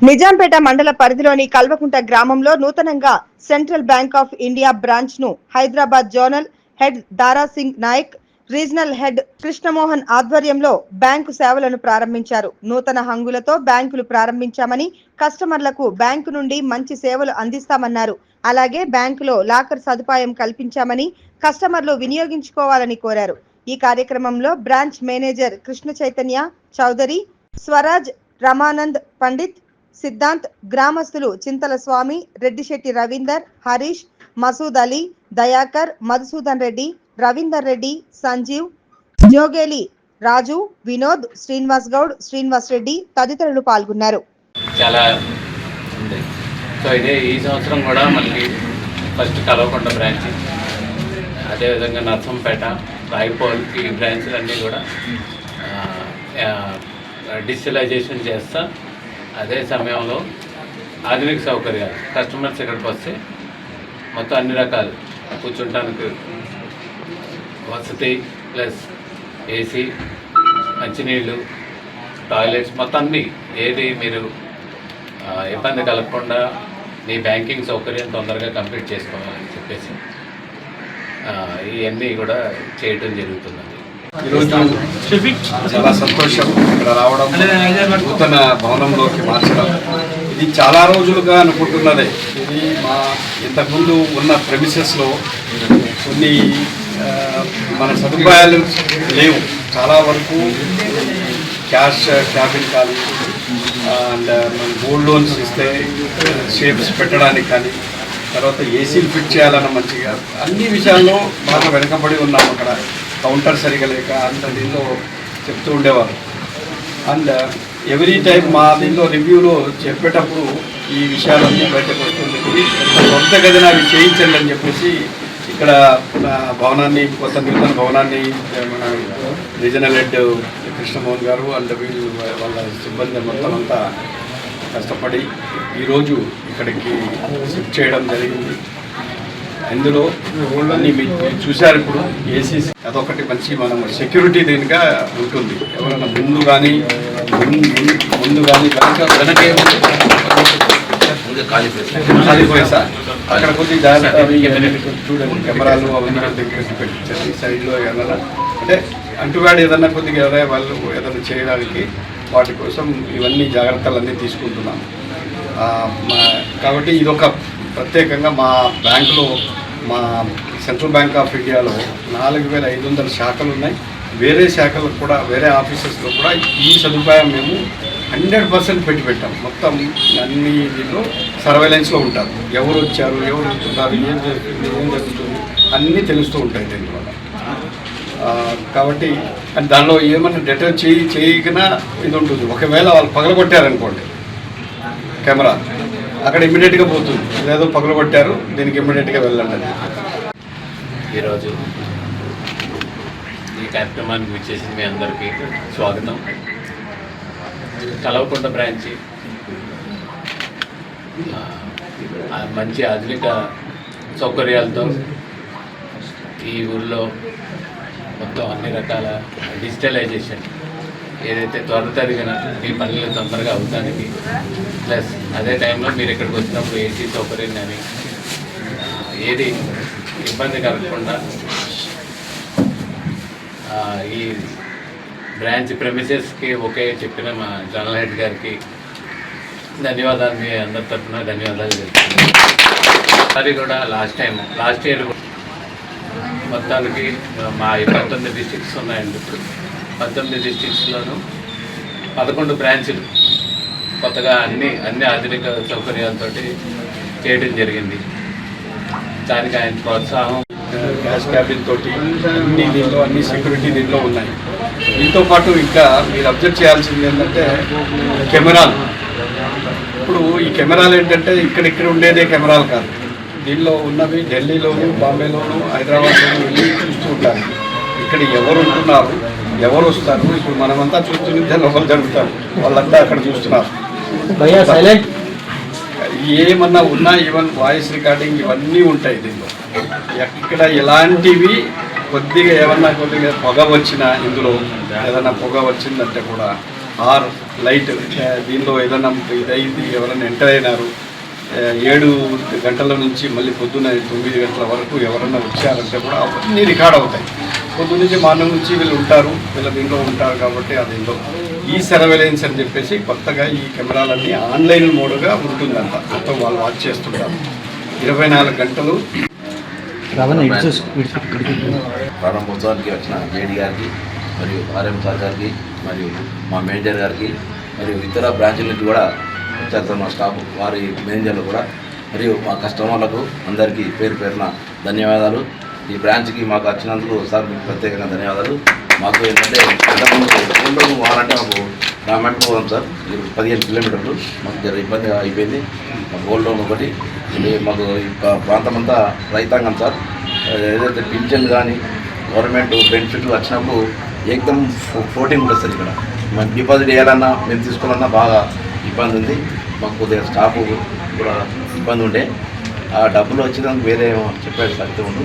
నిజాంపేట మండల పరిధిలోని కల్వకుంట గ్రామంలో నూతనంగా central bank of India branch ను Hyderabad zonal head Dara Singh Nayak, regional head Krishnamohan ఆధ్వర్యంలో బ్యాంకు సేవలను ప్రారంభించారు. నూతన హంగులతో బ్యాంకులు ప్రారంభించామని, కస్టమర్లకు బ్యాంకు నుండి మంచి సేవలు అందిస్తామన్నారు. అలాగే బ్యాంకులో లాకర్ సదుపాయం కల్పించామని కస్టమర్లు వినియోగించుకోవాలని కోరారు. ఈ కార్యక్రమంలో బ్రాంచ్ మేనేజర్ కృష్ణ చైతన్య చౌదరి, స్వరాజ్, రమానంద్ పండిత్, సిద్ధాంత్, గ్రామస్తులు చింతల స్వామి, రెడ్డిశెట్టి రవీందర్, హరీష్, మసూద్ అలీ, దయాకర్, మధుసూదన్ రెడ్డి, రవీందర్ రెడ్డి, సంజీవ్, జోగేలి రాజు, వినోద్, శ్రీనివాస్ గౌడ్, శ్రీనివాస్ రెడ్డి తదితరులు పాల్గొన్నారు. చాలా ఉంది. సో ఇదే ఈ సంవత్సరం కూడా మనకి ఫస్ట్ కల్వకుంట బ్రాంచ్, అదేవిధంగా నర్సంపేట, రాయపోల్కి బ్రాంచ్లన్నీ కూడా డిజిటలైజేషన్ చేస్తా. అదే సమయంలో ఆధునిక సౌకర్యాలు కస్టమర్స్ ఇక్కడికి వస్తే మొత్తం అన్ని రకాలు కూర్చుంటానికి వసతి ప్లస్ ఏసీ, మంచినీళ్ళు, టాయిలెట్స్ మొత్తం అన్నీ ఏది మీరు ఇబ్బంది కలగకుండా మీ బ్యాంకింగ్ సౌకర్యం తొందరగా కంప్లీట్ చేసుకోవాలని చెప్పేసి ఇవన్నీ కూడా చేయడం జరుగుతుంది. ఈరోజు చాలా సంతోషం ఇక్కడ రావడం, నూతన భవనంలోకి మార్చడం. ఇది చాలా రోజులుగా అనుకుంటున్నదే. ఇది మా ఇంతకుముందు ఉన్న ప్రెమిసెస్లో కొన్ని మన సదుపాయాలు లేవు. చాలా వరకు క్యాష్ క్యాబిన్ కానీ అండ్ గోల్డ్ లోన్స్ ఇస్తే షేప్స్ పెట్టడానికి కానీ, తర్వాత ఏసీలు ఫిట్ చేయాలన్న మంచిగా అన్ని విషయాల్లో బాగా వెనకబడి ఉన్నాం. అక్కడ కౌంటర్ సరిగా లేక అంత దీనిలో చెప్తూ ఉండేవారు. అండ్ ఎవ్రీ టైం మా దీనిలో రివ్యూలో చెప్పేటప్పుడు ఈ విషయాలన్నీ బయటకు వస్తుంది. సొంత గదిన అవి చేయించండి అని చెప్పేసి ఇక్కడ భవనాన్ని, కొత్త నూతన భవనాన్ని మన రీజనల్ హెడ్ కృష్ణమోహన్ గారు అండ్ వీళ్ళు వాళ్ళ సిబ్బంది మొత్తం అంతా కష్టపడి ఈరోజు ఇక్కడికి షిఫ్ట్ చేయడం జరిగింది. ఇందులో అన్నీ మీరు చూశారు. ఇప్పుడు ఏసీ అదొకటి మంచి మనం సెక్యూరిటీ దీనిగా ఉంటుంది. ఎవరైనా ముందు కానీ వెనకే ఖాళీపోయి సార్ అక్కడ కొద్దిగా జాగ్రత్త చూడండి. కెమెరాలు అవన్నీ దగ్గరికి పెట్టించండి. సైడ్లో ఏదైనా అంటే అంటువ్యాడ్ ఏదన్నా కొద్దిగా వాళ్ళు ఏదైనా చేయడానికి వాటి కోసం ఇవన్నీ జాగ్రత్తలన్నీ తీసుకుంటున్నాం. కాబట్టి ఇదొక ప్రత్యేకంగా మా బ్యాంకులో, మా సెంట్రల్ బ్యాంక్ ఆఫ్ ఇండియాలో 4500 శాఖలు ఉన్నాయి. వేరే శాఖలకు కూడా, వేరే ఆఫీసెస్లో కూడా ఈ సదుపాయం మేము 100% పెట్టాం. మొత్తం అన్ని దీనిలో సర్వేలెన్స్లో ఉంటారు. ఎవరు వచ్చారు, ఎవరు వస్తున్నారు, ఏం జరుగుతుంది అన్నీ తెలుస్తూ ఉంటాయి దీనివల్ల. కాబట్టి దానిలో ఏమన్నా డిటెక్ట్ చేయకనా ఇది ఉంటుంది. ఒకవేళ వాళ్ళు పగలగొట్టారనుకోండి కెమెరా, అక్కడ ఇమ్మీడియట్గా పోతుంది. లేదో పగలగొట్టారు, దీనికి ఇమ్మీడియట్గా వెళ్ళండి. ఈరోజు ఈ కార్యక్రమానికి విచ్చేసిన మీ అందరికీ స్వాగతం. కల్వకుంట బ్రాంచి మంచి ఆధునిక సౌకర్యాలతో ఈ ఊళ్ళో మొత్తం అన్ని రకాల డిజిటలైజేషన్ ఏదైతే త్వరితగతిన మీ పనులు తొందరగా అవుతానికి, ప్లస్ అదే టైంలో మీరు ఇక్కడికి వచ్చినప్పుడు ఏసీ సౌకర్యం కానీ ఏది ఇబ్బంది కలగకుండా ఈ బ్రాంచ్ ప్రెమిసెస్కి ఓకే చెప్పిన మా జనరల్ హెడ్ గారికి ధన్యవాదాలు. మీ అందరి తరఫున ధన్యవాదాలు తెలుపుతున్నాను. అది కూడా లాస్ట్ ఇయర్ మొత్తానికి మా 19 డిస్ట్రిక్ట్స్ ఉన్నాయండి. ఇప్పుడు 19 డిస్ట్రిక్ట్స్లోనూ 11 బ్రాంచులు కొత్తగా అన్ని ఆధునిక సౌకర్యాలతో చేయడం జరిగింది. దానికి ఆయన ప్రోత్సాహం. క్యాష్ క్యాబిన్ తోటి అన్ని దీనిలో అన్ని సెక్యూరిటీ దీనిలో ఉన్నాయి. దీంతో పాటు ఇంకా మీరు అబ్జర్వ్ చేయాల్సింది ఏంటంటే కెమెరాలు. ఇప్పుడు ఈ కెమెరాలు ఏంటంటే ఇక్కడ ఉండేదే కెమెరాలు కాదు. దీనిలో ఉన్నవి ఢిల్లీలోను, బాంబేలోను, హైదరాబాద్లోను వెళ్ళి చూస్తూ ఉంటారు. ఇక్కడ ఎవరు ఉంటున్నారు, ఎవరు వస్తారు, ఇప్పుడు మనమంతా చూస్తుంటే లోపల జరుగుతారు, వాళ్ళంతా అక్కడ చూస్తున్నారు. ఏమన్నా ఉన్నా ఈవెన్ వాయిస్ రికార్డింగ్ ఇవన్నీ ఉంటాయి దీనిలో. ఎక్కడ ఎలాంటివి కొద్దిగా పొగ వచ్చినా, ఇందులో ఏదైనా పొగ వచ్చిందంటే కూడా ఆర్ లైట్ దీనిలో ఏదైనా ఇదైంది, ఎవరైనా ఎంటర్ అయినారు 7 గంటల నుంచి మళ్ళీ పొద్దున్న 9 గంటల వరకు ఎవరైనా వచ్చారంటే కూడా అవన్నీ రికార్డ్ అవుతాయి. పొద్దున్న నుంచి మార్నింగ్ నుంచి వీళ్ళు ఉంటారు, దీంట్లో ఉంటారు కాబట్టి అది ఈ సర్వేలెన్స్ అని చెప్పేసి కొత్తగా ఈ కెమెరాలన్నీ ఆన్లైన్ మోడ్గా ఉంటుందంట. మొత్తం వాళ్ళు వాచ్ చేస్తుంటారు 24 గంటలు. ప్రారంభోత్సవానికి వచ్చిన జేడీ గారికి మరియు ఆర్ఎం సార్ గారికి మరియు మా మేనేజర్ గారికి మరియు ఇతర బ్రాంచ్ల నుంచి కూడా వచ్చారు సార్ మా స్టాఫ్, వారి మేనేజర్లు కూడా, మరియు మా కస్టమర్లకు అందరికీ పేరు పేరున ధన్యవాదాలు. ఈ బ్రాంచ్కి మాకు వచ్చినందుకు సార్ మీకు ప్రత్యేకంగా ధన్యవాదాలు. మాకు ఏంటంటే ఇంతకుముందు వారంటే మాకు రామెంట్ పోదాం సార్, 15 కిలోమీటర్లు మాకు జర ఇబ్బంది అయిపోయింది. మాకు గోల్డ్ లోన్ ఒకటి, మాకు ప్రాంతం అంతా రైతాంగం సార్, ఏదైతే పింఛన్ కానీ గవర్నమెంట్ బెనిఫిట్లు వచ్చినప్పుడు ఏకదం ఫ్లోటింగ్ ఉంటుంది సార్. ఇక్కడ మనం డిపాజిట్ చేయాలన్నా మేము తీసుకోవాలన్నా బాగా ఇబ్బంది ఉంది. మాకు కొద్దిగా స్టాఫ్ కూడా ఇబ్బంది ఉండే, ఆ డబ్బులు వచ్చేదానికి వేరే చెప్పాడు సార్. ఉండు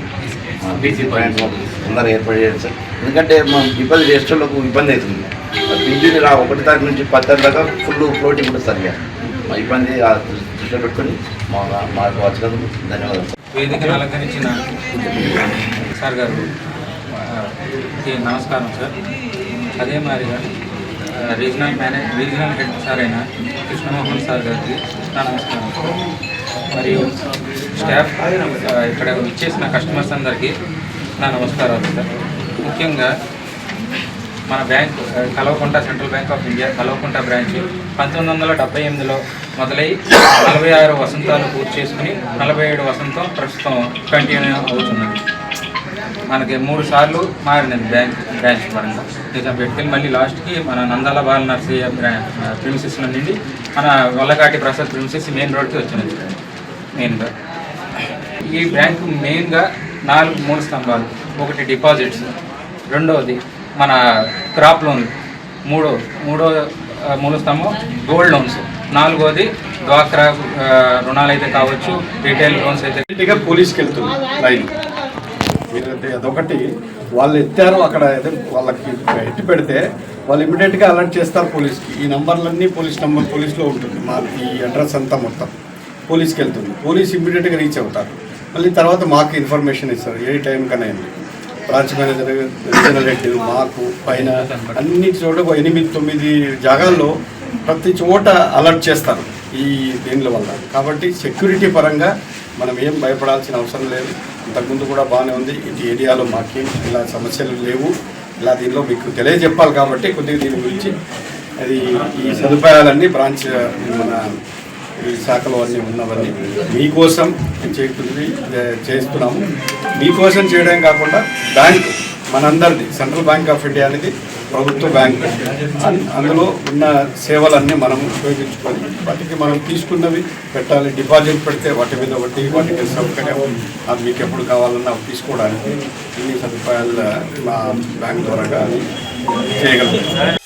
బీసీ పాయింట్ మాకు తొందరగా ఏర్పాటు చేయాలి సార్, ఎందుకంటే మనం డిపాజిట్ చేసేటోళ్ళకు ఇబ్బంది అవుతుంది. పింఛన్ 1 తారీఖు నుంచి 10 తారీఖు దాకా ఫుల్ ఫ్లోటింగ్ ఉంటుంది సార్. ఇక మా ఇబ్బంది దృష్టిలో పెట్టుకొని మాకు వచ్చినందుకు ధన్యవాదాలు సార్. వేదికను అలంకరించిన సార్ గారు నమస్కారం సార్. అదే మాదిరిగా రీజనల్ హెడ్ సార్ అయిన కృష్ణమోహన్ సార్ గారికి నమస్కారం సార్. మరియు స్టాఫ్ ఇక్కడ ఇచ్చేసిన కస్టమర్స్ అందరికీ నా నమస్కారాలు సార్. ముఖ్యంగా మన bank Kalvakunta central bank of India Kalvakunta branch 1978లో మొదలై 46 వసంతాలు పూర్తి చేసుకుని 47 వసంతం ప్రస్తుతం కంటిన్యూ అవుతున్నది. మనకి 3 సార్లు మారినది బ్రాంచ్ పరంగా నిజాంపేటకి, మళ్ళీ లాస్ట్కి మన నందాల బాల నర్సయ్య ప్రిమిసెస్ నుండి మన వల్లకాటి ప్రసాద్ ప్రిమిసెస్ మెయిన్ రోడ్కి వచ్చినది. మెయిన్గా ఈ బ్యాంక్ మెయిన్గా 3 స్తంభాలు. ఒకటి డిపాజిట్స్, రెండవది మన క్రాప్ లోన్లు, మూడో స్తంభం గోల్డ్ లోన్స్, 4వది డ్వాక్రా రుణాలు అయితే కావచ్చు, రీటైల్ లోన్స్ అయితే. పోలీస్కి వెళ్తుంది లైన్ మీరంటే అదొకటి వాళ్ళు ఎత్తారు అక్కడ, వాళ్ళకి ఎత్తి పెడితే వాళ్ళు ఇమీడియట్గా అలర్ట్ చేస్తారు పోలీస్కి. ఈ నంబర్లన్నీ పోలీస్లో ఉంటుంది. మా ఈ అడ్రస్ అంతా మొత్తం పోలీస్కి వెళ్తుంది. పోలీస్ ఇమీడియట్గా రీచ్ అవుతారు. మళ్ళీ తర్వాత మాకు ఇన్ఫర్మేషన్ ఇస్తారు ఏ టైం కన్నా అయింది. బ్రాంచ్ మేనేజర్, రీజనల్ హెడ్, మాకు పైన అన్ని చోట 8-9 జాగాల్లో ప్రతి చోట అలర్ట్ చేస్తారు ఈ దీనిల వల్ల. కాబట్టి సెక్యూరిటీ పరంగా మనం ఏం భయపడాల్సిన అవసరం లేదు. ఇంతకుముందు కూడా బాగానే ఉంది. ఈ ఏరియాలో మాకేం ఇలా సమస్యలు లేవు. ఇలా దీనిలో మీకు తెలియజెప్పాలి కాబట్టి కొద్దిగా దీని గురించి అది ఈ సదుపాయాలన్నీ బ్రాంచ్ మన ఈ శాఖలో అన్నీ ఉన్నవన్నీ మీకోసం చేస్తున్నాము. మీకోసం చేయడం కాకుండా బ్యాంక్ మనందరిది సెంట్రల్ బ్యాంక్ ఆఫ్ ఇండియా అనేది ప్రభుత్వ బ్యాంకు. అందులో ఉన్న సేవలన్నీ మనం ఉపయోగించుకొని వాటికి మనం తీసుకున్నవి పెట్టాలి. డిపాజిట్ పెడితే వాటి మీద వడ్డీ, వాటికి సౌకర్యం, అది మీకు ఎప్పుడు కావాలన్నా తీసుకోవడానికి ఇన్ని సదుపాయాలు మా బ్యాంక్ ద్వారా చేయగలుగుతాం.